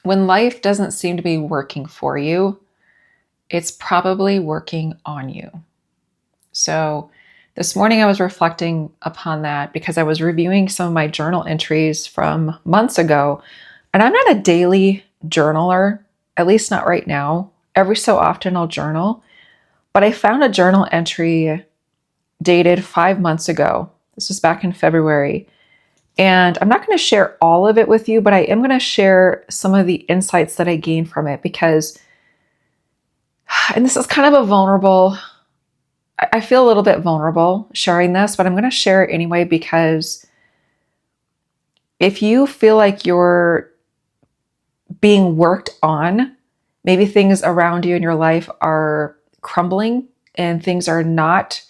When life doesn't seem to be working for you, it's probably working on you. So this morning I was reflecting upon that because I was reviewing some of my journal entries from months ago. And I'm not a daily journaler, at least not right now. Every so often I'll journal. But I found a journal entry dated 5 months ago. This was back in February. And I'm not going to share all of it with you, but I am going to share some of the insights that I gained from it because, and this is kind of a vulnerable, I feel a little bit vulnerable sharing this, but I'm going to share it anyway because if you feel like you're being worked on, maybe things around you in your life are crumbling and things are not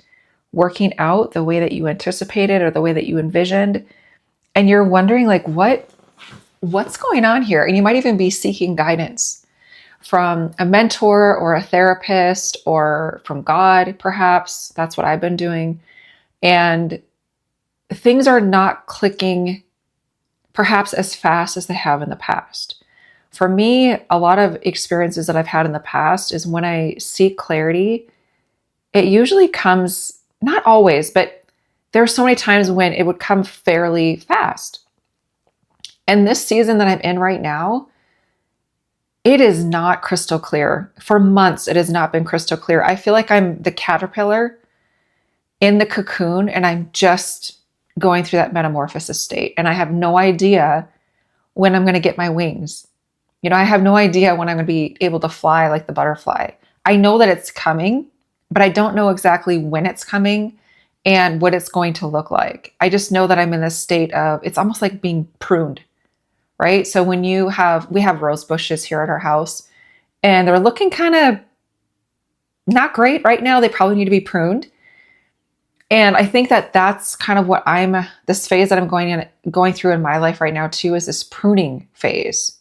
working out the way that you anticipated or the way that you envisioned, and you're wondering like what's going on here, and you might even be seeking guidance from a mentor or a therapist or from God, perhaps. That's what I've been doing. And things are not clicking perhaps as fast as they have in the past. For me, a lot of experiences that I've had in the past is when I seek clarity, it usually comes, not always, but there are so many times when it would come fairly fast. And this season that I'm in right now, it is not crystal clear. For months, it has not been crystal clear. I feel like I'm the caterpillar in the cocoon and I'm just going through that metamorphosis state. And I have no idea when I'm going to get my wings. I have no idea when I'm going to be able to fly like the butterfly. I know that it's coming, but I don't know exactly when it's coming and what it's going to look like. I just know that I'm in this state of, it's almost like being pruned, right? So when we have rose bushes here at our house and they're looking kind of not great right now. They probably need to be pruned. And I think that that's kind of what this phase that I'm going through in my life right now too, is this pruning phase.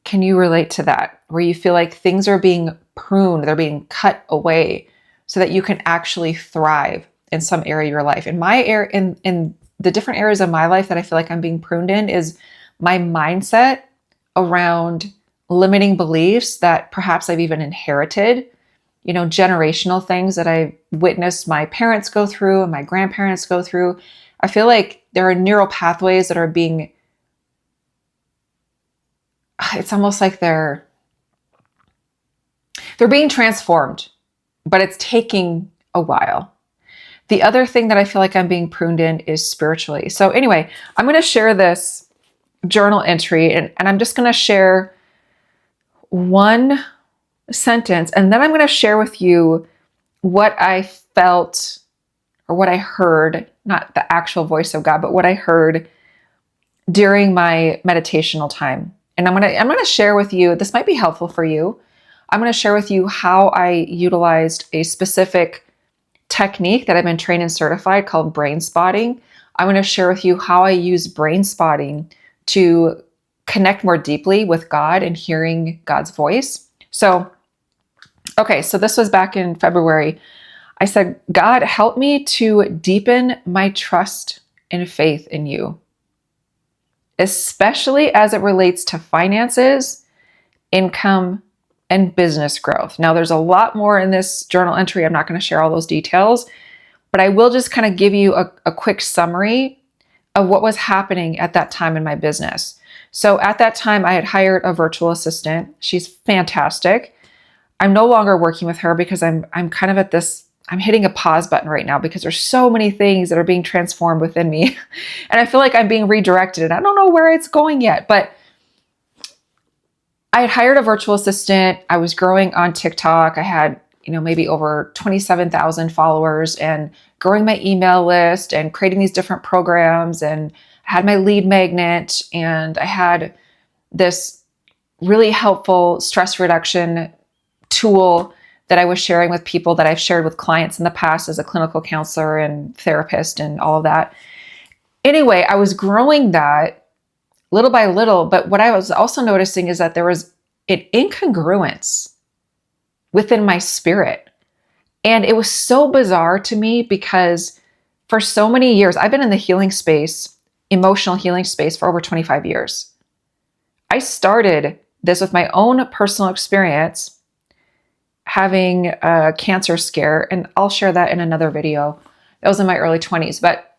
Can you relate to that? Where you feel like things are being pruned, they're being cut away so that you can actually thrive in some area of your life. In the different areas of my life that I feel like I'm being pruned in is my mindset around limiting beliefs that perhaps I've even inherited, generational things that I witnessed my parents go through and my grandparents go through. I feel like there are neural pathways that are it's almost like they're being transformed, but it's taking a while. The other thing that I feel like I'm being pruned in is spiritually. So anyway, I'm going to share this journal entry and I'm just going to share one sentence and then I'm going to share with you what I felt or what I heard, not the actual voice of God, but what I heard during my meditational time. And I'm going to share with you, this might be helpful for you. I'm going to share with you how I utilized a specific technique that I've been trained and certified called Brainspotting. I'm going to share with you how I use Brainspotting to connect more deeply with God and hearing God's voice. So this was back in February. I said, God, help me to deepen my trust and faith in you, especially as it relates to finances, income, and business growth. Now, there's a lot more in this journal entry. I'm not going to share all those details, but I will just kind of give you a quick summary of what was happening at that time in my business. So at that time, I had hired a virtual assistant. She's fantastic. I'm no longer working with her because I'm kind of at this, I'm hitting a pause button right now because there's so many things that are being transformed within me. And I feel like I'm being redirected and I don't know where it's going yet, but I had hired a virtual assistant. I was growing on TikTok. I had, maybe over 27,000 followers and growing my email list and creating these different programs. And I had my lead magnet and I had this really helpful stress reduction tool that I was sharing with people that I've shared with clients in the past as a clinical counselor and therapist and all of that. Anyway, I was growing that little by little, but what I was also noticing is that there was an incongruence within my spirit. And it was so bizarre to me because for so many years, I've been in the healing space, emotional healing space for over 25 years. I started this with my own personal experience having a cancer scare, and I'll share that in another video. That was in my early 20s. But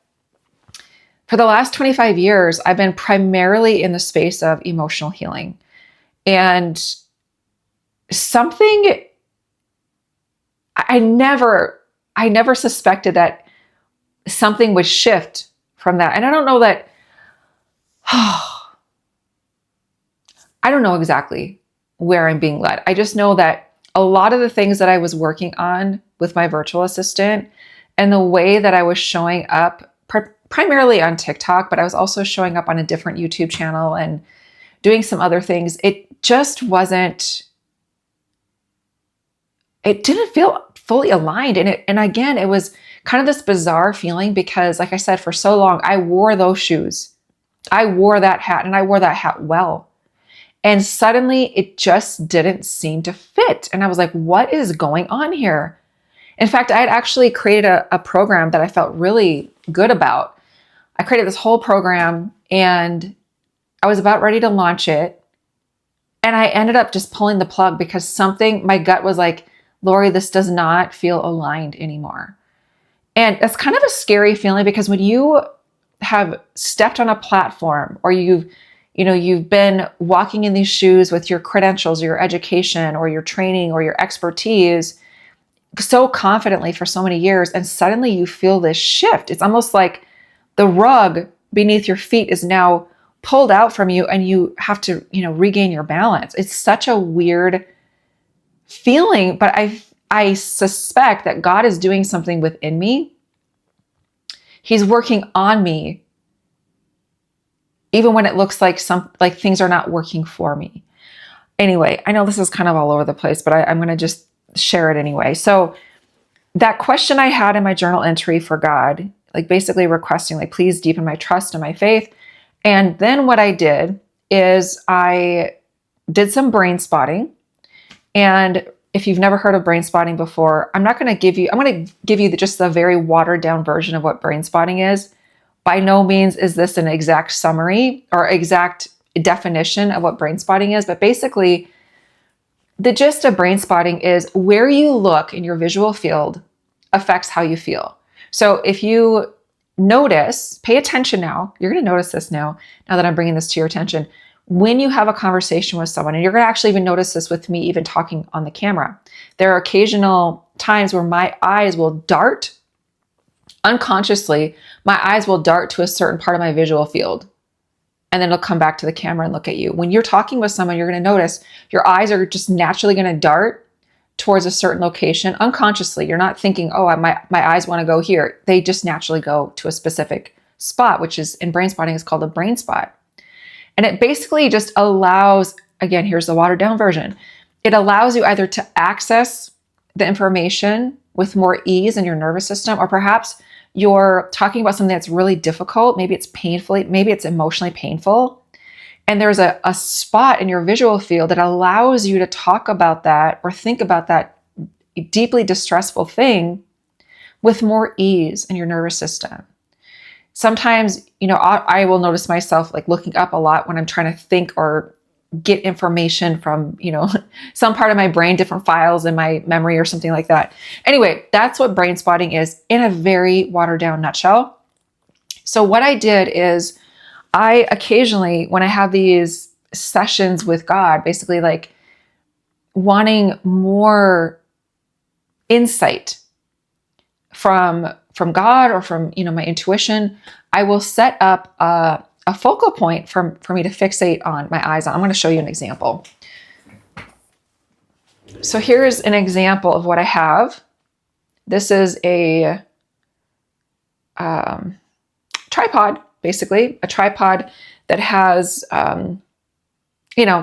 for the last 25 years, I've been primarily in the space of emotional healing. And something I never suspected that something would shift from that. And I don't know that, I don't know exactly where I'm being led. I just know that a lot of the things that I was working on with my virtual assistant and the way that I was showing up primarily on TikTok, but I was also showing up on a different YouTube channel and doing some other things. It just wasn't, it didn't feel fully aligned. And again, it was kind of this bizarre feeling because, like I said, for so long, I wore those shoes. I wore that hat, and I wore that hat well. And suddenly it just didn't seem to fit. And I was like, what is going on here? In fact, I had actually created a program that I felt really good about. I created this whole program and I was about ready to launch it. And I ended up just pulling the plug because something, my gut was like, Lori, this does not feel aligned anymore. And that's kind of a scary feeling because when you have stepped on a platform or you've been walking in these shoes with your credentials, or your education, or your training, or your expertise so confidently for so many years, and suddenly you feel this shift. It's almost like the rug beneath your feet is now pulled out from you and you have to, regain your balance. It's such a weird feeling, but I suspect that God is doing something within me. He's working on me, even when it looks like things are not working for me. Anyway, I know this is kind of all over the place, but I'm going to just share it anyway. So that question I had in my journal entry for God, like basically requesting, like, please deepen my trust and my faith. And then what I did is I did some brain spotting. And if you've never heard of brain spotting before, I'm going to give you just a very watered down version of what brain spotting is. By no means is this an exact summary or exact definition of what brain spotting is, but basically the gist of brain spotting is where you look in your visual field affects how you feel. So if you notice, pay attention now, you're going to notice this now that I'm bringing this to your attention. When you have a conversation with someone, and you're going to actually even notice this with me even talking on the camera, there are occasional times where my eyes will dart unconsciously, my eyes will dart to a certain part of my visual field. And then it'll come back to the camera and look at you. When you're talking with someone, you're going to notice your eyes are just naturally going to dart towards a certain location unconsciously. You're not thinking, oh, my eyes want to go here. They just naturally go to a specific spot, which is in brain spotting is called a brain spot. And it basically just allows, again, here's the watered down version. It allows you either to access the information with more ease in your nervous system, or perhaps you're talking about something that's really difficult. Maybe it's emotionally painful. And there's a spot in your visual field that allows you to talk about that or think about that deeply distressful thing with more ease in your nervous system. Sometimes, I will notice myself like looking up a lot when I'm trying to think or get information from, some part of my brain, different files in my memory or something like that. Anyway, that's what brain spotting is in a very watered down nutshell. So what I did is I occasionally, when I have these sessions with God, basically like wanting more insight from God or from, my intuition, I will set up a focal point for me to fixate on my eyes on. I'm going to show you an example. So here's an example of what I have. This is a tripod, basically a tripod that has,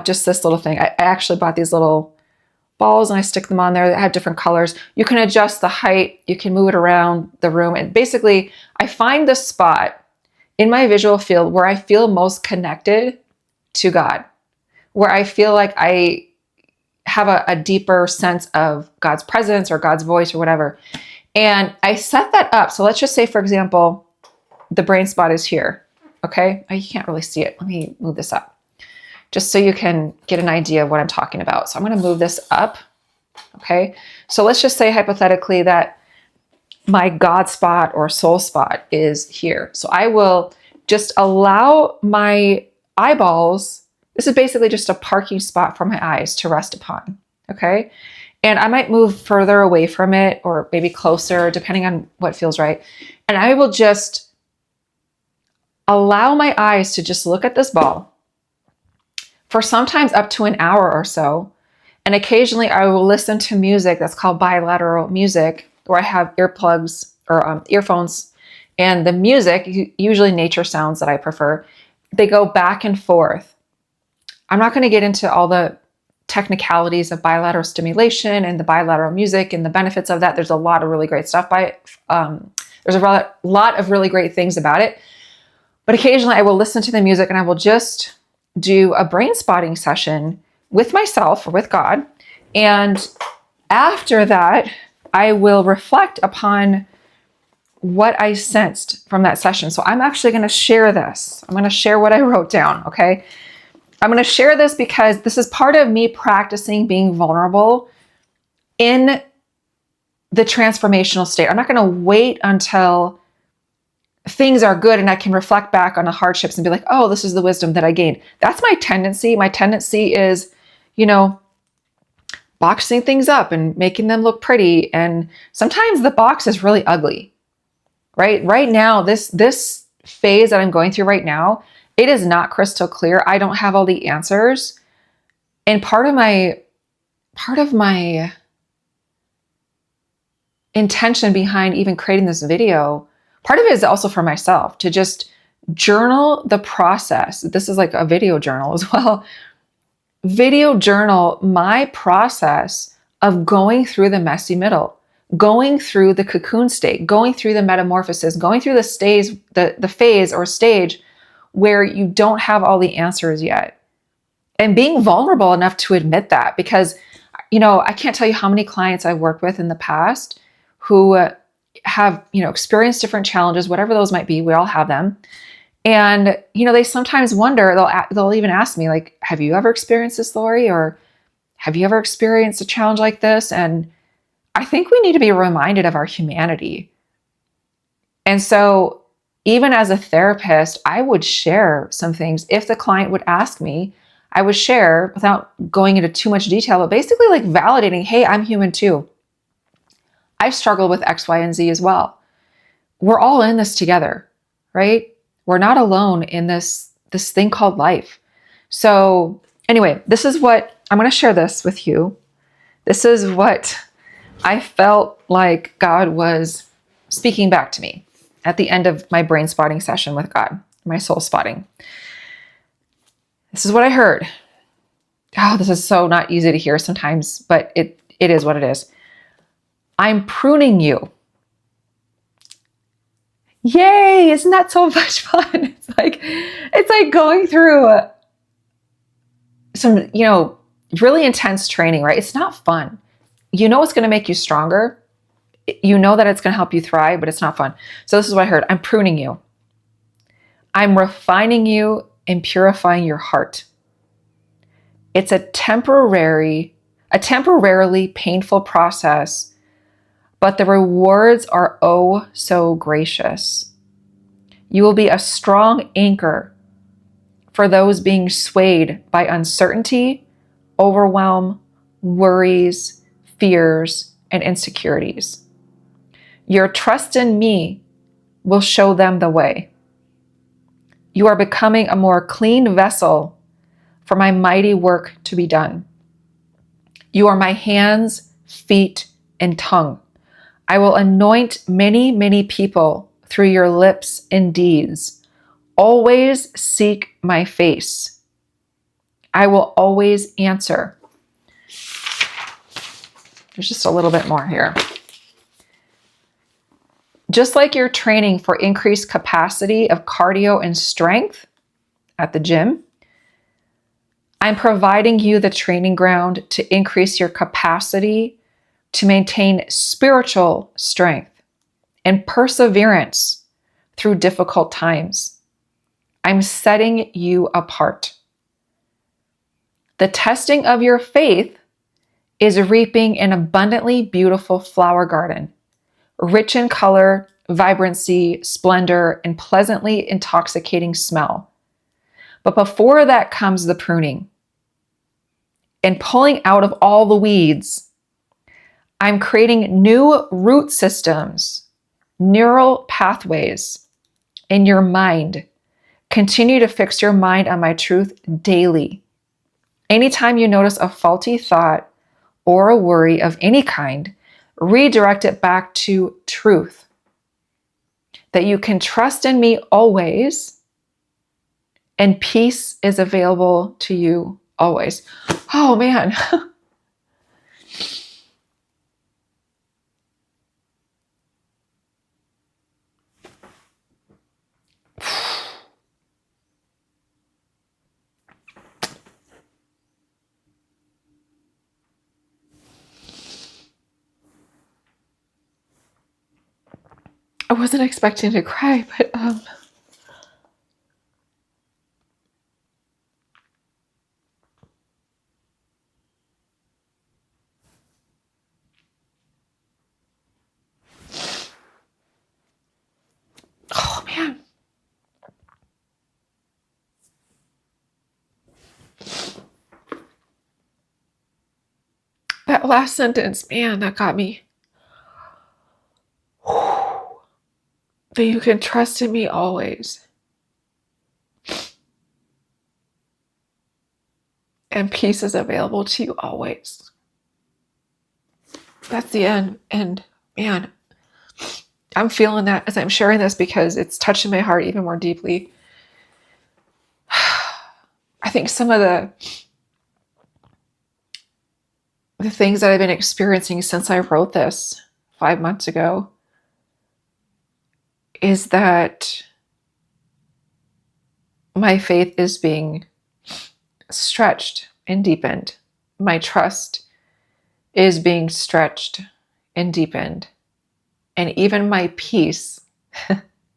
just this little thing. I actually bought these little balls and I stick them on there that have different colors. You can adjust the height, you can move it around the room. And basically I find the spot in my visual field where I feel most connected to God, where I feel like I have a deeper sense of God's presence or God's voice or whatever. And I set that up. So let's just say, for example, the brain spot is here. Okay. You can't really see it. Let me move this up. just so you can get an idea of what I'm talking about. So I'm going to move this up. Okay. So let's just say hypothetically that my God spot or soul spot is here. So I will just allow my eyeballs, this is basically just a parking spot for my eyes to rest upon. Okay. And I might move further away from it or maybe closer, depending on what feels right. And I will just allow my eyes to just look at this ball for sometimes up to an hour or so. And occasionally I will listen to music that's called bilateral music, where I have earplugs or earphones, and the music, usually nature sounds that I prefer, they go back and forth. I'm not going to get into all the technicalities of bilateral stimulation and the bilateral music and the benefits of that. There's a lot of really great stuff by it. There's a lot of really great things about it. But occasionally I will listen to the music and I will just do a brain spotting session with myself or with God. And after that, I will reflect upon what I sensed from that session. So I'm actually going to share this. I'm going to share what I wrote down. Okay. I'm going to share this because this is part of me practicing being vulnerable in the transformational state. I'm not going to wait until things are good and I can reflect back on the hardships and be like, oh, this is the wisdom that I gained. That's my tendency. My tendency is, boxing things up and making them look pretty. And sometimes the box is really ugly, right? Right now, this phase that I'm going through right now, it is not crystal clear. I don't have all the answers. And part of my intention behind even creating this video, part of it is also for myself to just journal the process. This is like a video journal as well. Video journal my process of going through the messy middle, going through the cocoon state, going through the metamorphosis, going through the stage, the phase or stage where you don't have all the answers yet. And being vulnerable enough to admit that, because, I can't tell you how many clients I've worked with in the past who have, experienced different challenges, whatever those might be. We all have them. And, they sometimes wonder, they'll even ask me like, have you ever experienced this, Lori? Or have you ever experienced a challenge like this? And I think we need to be reminded of our humanity. And so even as a therapist, I would share some things. If the client would ask me, I would share without going into too much detail, but basically like validating, hey, I'm human too. I've struggled with X, Y, and Z as well. We're all in this together, right? We're not alone in this thing called life. So anyway, this is what, I'm going to share this with you. This is what I felt like God was speaking back to me at the end of my brain spotting session with God, my soul spotting. This is what I heard. Oh, this is so not easy to hear sometimes, but it is what it is. I'm pruning you. Yay, isn't that so much fun? It's like going through some, really intense training, right? It's not fun. It's going to make you stronger. You know that it's going to help you thrive, but it's not fun. So this is what I heard. I'm pruning you. I'm refining you and purifying your heart. It's a temporarily painful process, but the rewards are oh so gracious. You will be a strong anchor for those being swayed by uncertainty, overwhelm, worries, fears, and insecurities. Your trust in me will show them the way. You are becoming a more clean vessel for my mighty work to be done. You are my hands, feet, and tongue. I will anoint many, many people through your lips and deeds. Always seek my face. I will always answer. There's just a little bit more here. Just like you're training for increased capacity of cardio and strength at the gym, I'm providing you the training ground to increase your capacity to maintain spiritual strength and perseverance through difficult times. I'm setting you apart. The testing of your faith is reaping an abundantly beautiful flower garden, rich in color, vibrancy, splendor, and pleasantly intoxicating smell. But before that comes the pruning and pulling out of all the weeds. I'm creating new root systems, neural pathways in your mind. Continue to fix your mind on my truth daily. Anytime you notice a faulty thought or a worry of any kind, redirect it back to truth. That you can trust in me always, and peace is available to you always. Oh man. I wasn't expecting to cry, but oh man. That last sentence, man, that got me. That you can trust in me always. And peace is available to you always. That's the end. And man, I'm feeling that as I'm sharing this because it's touching my heart even more deeply. I think some of the things that I've been experiencing since I wrote this 5 months ago is that my faith is being stretched and deepened. My trust is being stretched and deepened. And even my peace.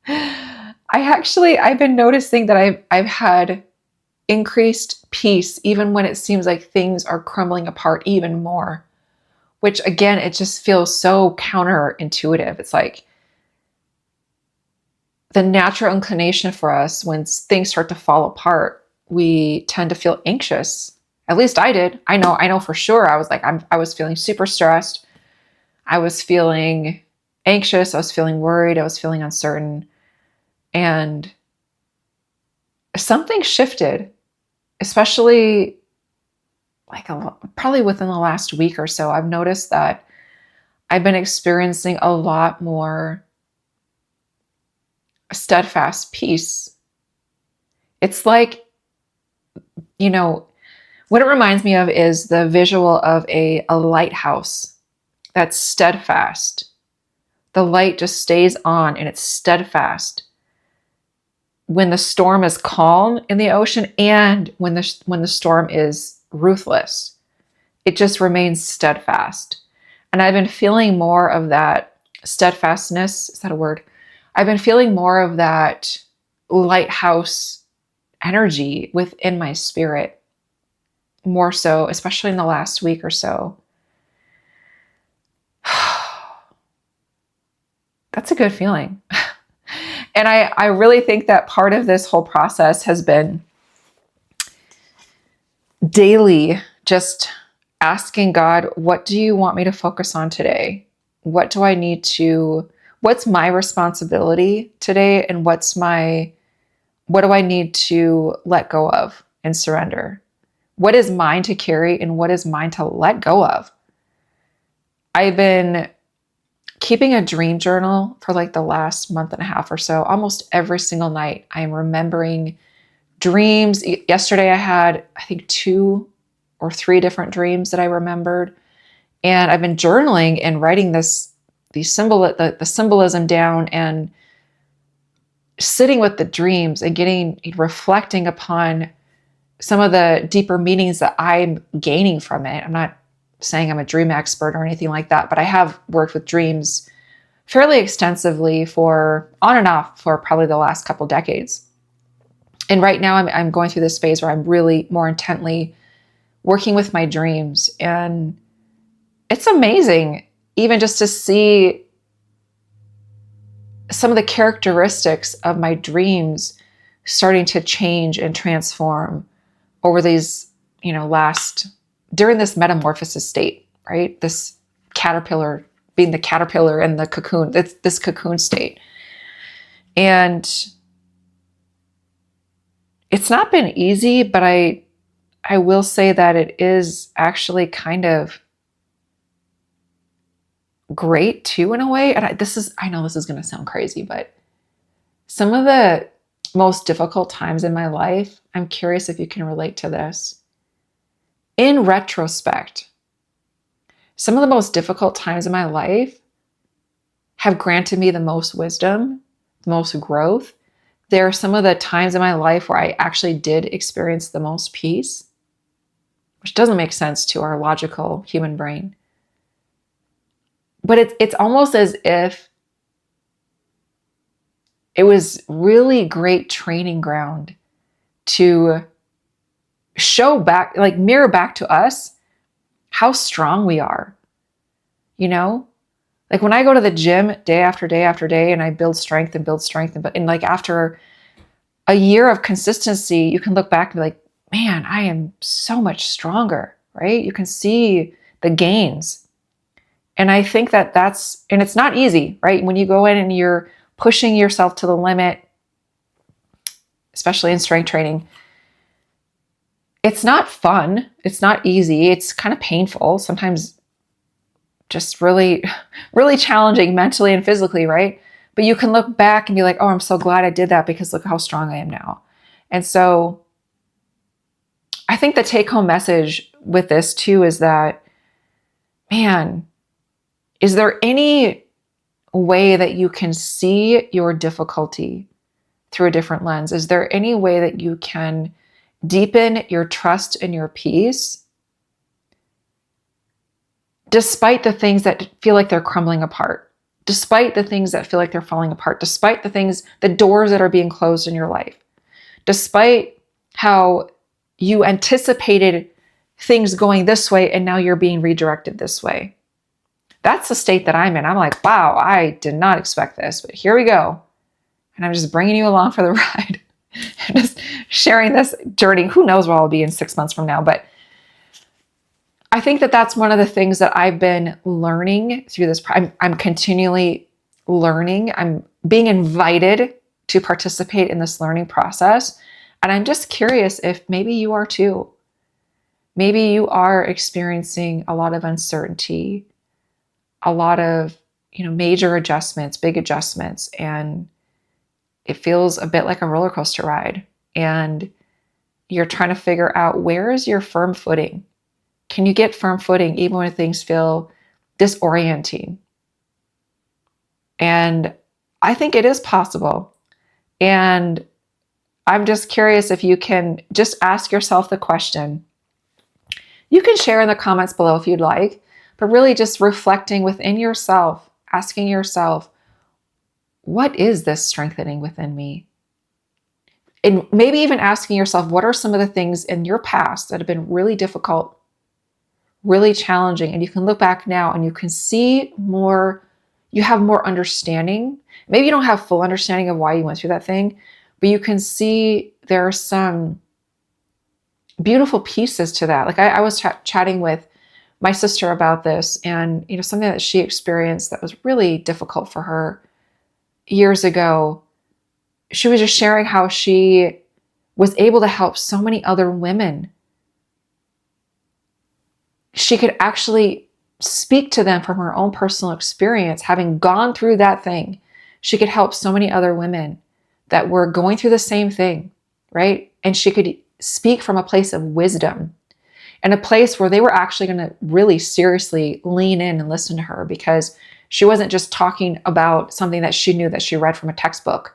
I've been noticing that I've had increased peace even when it seems like things are crumbling apart even more, which again, it just feels so counterintuitive. It's like the natural inclination for us when things start to fall apart, we tend to feel anxious. At least I did. I know for sure. I was like, I was feeling super stressed. I was feeling anxious. I was feeling worried. I was feeling uncertain. And something shifted, especially like probably within the last week or so. I've noticed that I've been experiencing a lot more steadfast peace. It's like, what it reminds me of is the visual of a lighthouse that's steadfast. The light just stays on and it's steadfast when the storm is calm in the ocean and when the storm is ruthless. It just remains steadfast. And I've been feeling more of that steadfastness. Is that a word? I've been feeling more of that lighthouse energy within my spirit, more so, especially in the last week or so. That's a good feeling. And I really think that part of this whole process has been daily just asking God, what do you want me to focus on today? What's my responsibility today? And what do I need to let go of and surrender? What is mine to carry and what is mine to let go of? I've been keeping a dream journal for like the last month and a half or so. Almost every single night, I am remembering dreams. Yesterday, I had, I think, 2 or 3 different dreams that I remembered. And I've been journaling and writing the symbolism down and sitting with the dreams and reflecting upon some of the deeper meanings that I'm gaining from it. I'm not saying I'm a dream expert or anything like that, but I have worked with dreams fairly extensively on and off for probably the last couple decades. And right now I'm going through this phase where I'm really more intently working with my dreams. And it's amazing even just to see some of the characteristics of my dreams starting to change and transform over these, during this metamorphosis state, right? This caterpillar being the caterpillar and the cocoon, this cocoon state. And it's not been easy, but I will say that it is actually kind of great too, in a way. And I know this is going to sound crazy, but some of the most difficult times in my life, I'm curious if you can relate to this. In retrospect, some of the most difficult times in my life have granted me the most wisdom, the most growth. There are some of the times in my life where I actually did experience the most peace, which doesn't make sense to our logical human brain. But it's almost as if it was really great training ground to show back, like mirror back to us how strong we are. Like when I go to the gym day after day after day and I build strength, and like after a year of consistency, you can look back and be like, man, I am so much stronger, right? You can see the gains. And I think and it's not easy, right? When you go in and you're pushing yourself to the limit, especially in strength training, it's not fun. It's not easy. It's kind of painful. Sometimes just really, really challenging mentally and physically, right? But you can look back and be like, oh, I'm so glad I did that because look how strong I am now. And so I think the take-home message with this too is that, man, is there any way that you can see your difficulty through a different lens? Is there any way that you can deepen your trust and your peace despite the things that feel like they're crumbling apart, despite the things that feel like they're falling apart, despite the doors that are being closed in your life, despite how you anticipated things going this way and now you're being redirected this way? That's the state that I'm in. I'm like, wow, I did not expect this, but here we go. And I'm just bringing you along for the ride. I'm just sharing this journey. Who knows where I'll be in 6 months from now, but I think that that's one of the things that I've been learning through this. I'm continually learning. I'm being invited to participate in this learning process. And I'm just curious if maybe you are too. Maybe you are experiencing a lot of uncertainty, a lot of, major adjustments, big adjustments, and it feels a bit like a roller coaster ride. And you're trying to figure out, where is your firm footing? Can you get firm footing even when things feel disorienting? And I think it is possible. And I'm just curious if you can just ask yourself the question. You can share in the comments below if you'd like, but really just reflecting within yourself, asking yourself, what is this strengthening within me? And maybe even asking yourself, what are some of the things in your past that have been really difficult, really challenging? And you can look back now and you can see more, you have more understanding. Maybe you don't have full understanding of why you went through that thing, but you can see there are some beautiful pieces to that. Like I was chatting with my sister about this, and something that she experienced that was really difficult for her years ago. She was just sharing how she was able to help so many other women. She could actually speak to them from her own personal experience, having gone through that thing. She could help so many other women that were going through the same thing, right? And she could speak from a place of wisdom, and a place where they were actually going to really seriously lean in and listen to her, because she wasn't just talking about something that she knew that she read from a textbook,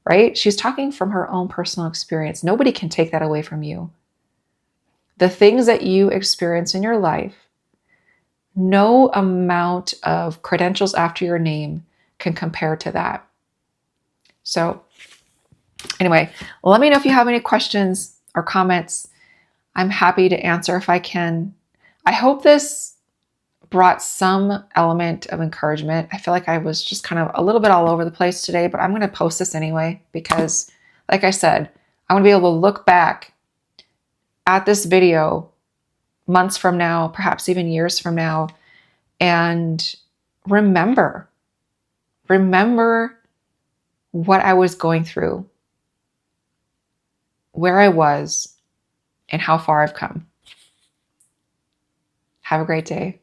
right? She's talking from her own personal experience. Nobody can take that away from you. The things that you experience in your life, no amount of credentials after your name can compare to that. So anyway, let me know if you have any questions or comments. I'm happy to answer if I can. I hope this brought some element of encouragement. I feel like I was just kind of a little bit all over the place today, but I'm going to post this anyway because, like I said, I want to be able to look back at this video months from now, perhaps even years from now, and remember what I was going through, where I was, and how far I've come. Have a great day.